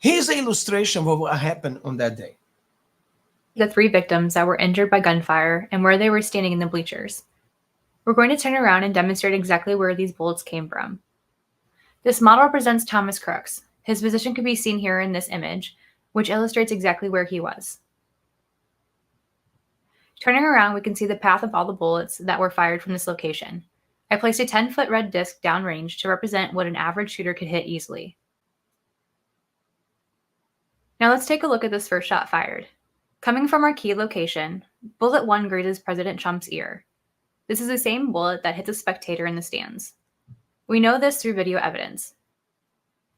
Here's an illustration of what happened on that day. The 3 victims that were injured by gunfire and where they were standing in the bleachers. We're going to turn around and demonstrate exactly where these bullets came from. This model represents Thomas Crooks. His position can be seen here in this image, which illustrates exactly where he was. Turning around, we can see the path of all the bullets that were fired from this location. I placed a 10-foot red disc downrange to represent what an average shooter could hit easily. Now let's take a look at this first shot fired. Coming from our key location, bullet 1 grazes President Trump's ear. This is the same bullet that hits a spectator in the stands. We know this through video evidence.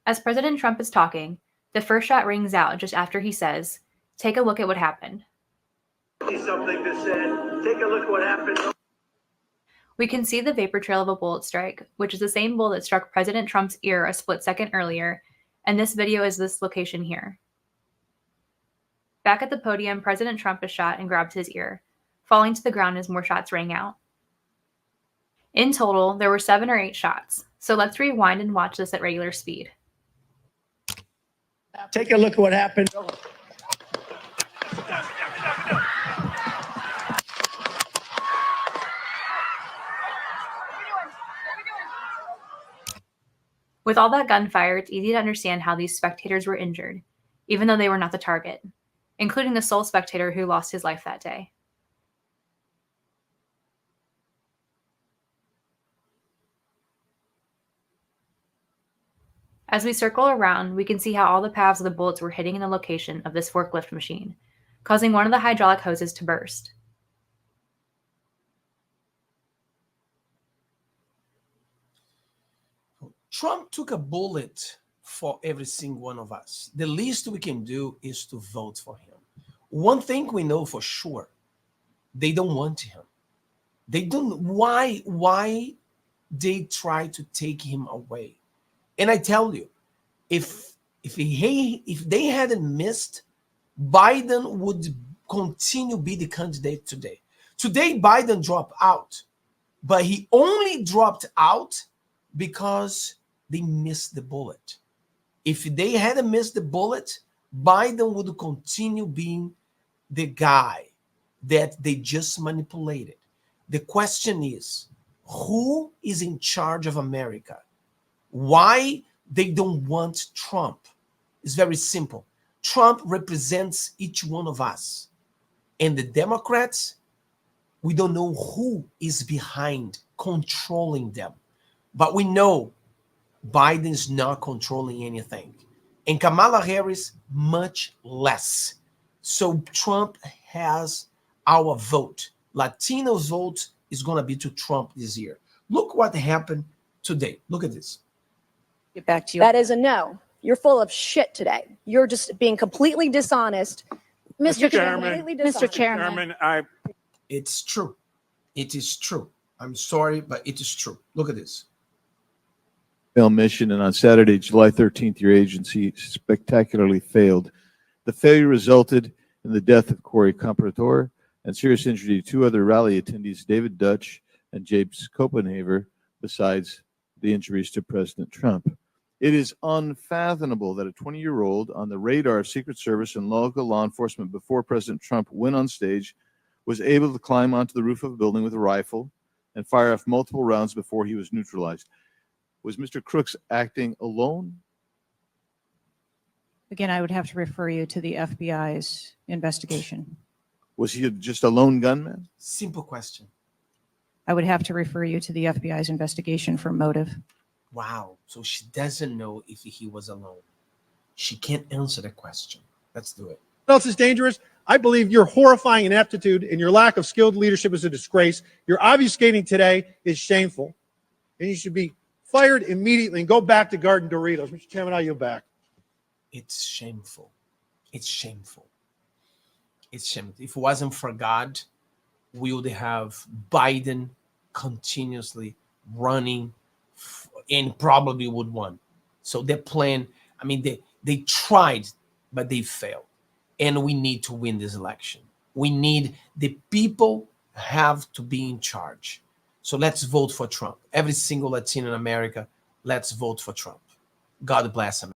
As President Trump is talking, the first shot rings out just after he says, "Take a look at what happened." Something to say. Take a look at what happened. We can see the vapor trail of a bullet strike, which is the same bullet that struck President Trump's ear a split second earlier, and this video is this location here. Back at the podium, President Trump is shot and grabs his ear, falling to the ground as more shots rang out. In total, there were 7 or 8 shots, so let's rewind and watch this at regular speed. Take a look at what happened. With all that gunfire, it's easy to understand how these spectators were injured, even though they were not the target, including the sole spectator who lost his life that day. As we circle around, we can see how all the paths of the bullets were hitting in the location of this forklift machine, causing one of the hydraulic hoses to burst. Trump took a bullet for every single one of us. The least we can do is to vote for him. One thing we know for sure, they don't want him. They don't. Why they try to take him away? And I tell you, if they hadn't missed, Biden would continue be the candidate today. Today, Biden dropped out, but he only dropped out because they missed the bullet. If they hadn't missed the bullet, Biden would continue being the guy that they just manipulated. The question is, who is in charge of America? Why they don't want Trump? It's very simple. Trump represents each one of us. And the Democrats, we don't know who is behind controlling them. But we know Biden is not controlling anything. And Kamala Harris, much less. So Trump has our vote. Latinos' vote is going to be to Trump this year. Look what happened today. Look at this. Get back to you. That is a no. You're full of shit today. You're just being completely dishonest. Mr. Chairman, It's true. It is true. I'm sorry, but it is true. Look at this. Mission, and on Saturday, July 13th, your agency spectacularly failed. The failure resulted in the death of Corey Comparator and serious injury to 2 other rally attendees, David Dutch and James Copenhaver, besides the injuries to President Trump. It is unfathomable that a 20-year-old on the radar of Secret Service and local law enforcement before President Trump went on stage was able to climb onto the roof of a building with a rifle and fire off multiple rounds before he was neutralized. Was Mr. Crooks acting alone? Again, I would have to refer you to the FBI's investigation. Was he just a lone gunman? Simple question. I would have to refer you to the FBI's investigation for motive. Wow. So she doesn't know if he was alone. She can't answer the question. Let's do it. What else is dangerous? I believe your horrifying ineptitude and your lack of skilled leadership is a disgrace. Your obfuscating today is shameful. And you should be fired immediately and go back to Garden Doritos. Mr. Chairman, I yield back. It's shameful. It's shameful. It's shameful. If it wasn't for God, we would have Biden continuously running and probably would win. So their plan, I mean, they tried, but they failed. And we need to win this election. We need the people have to be in charge. So let's vote for Trump. Every single Latino in America, let's vote for Trump. God bless him.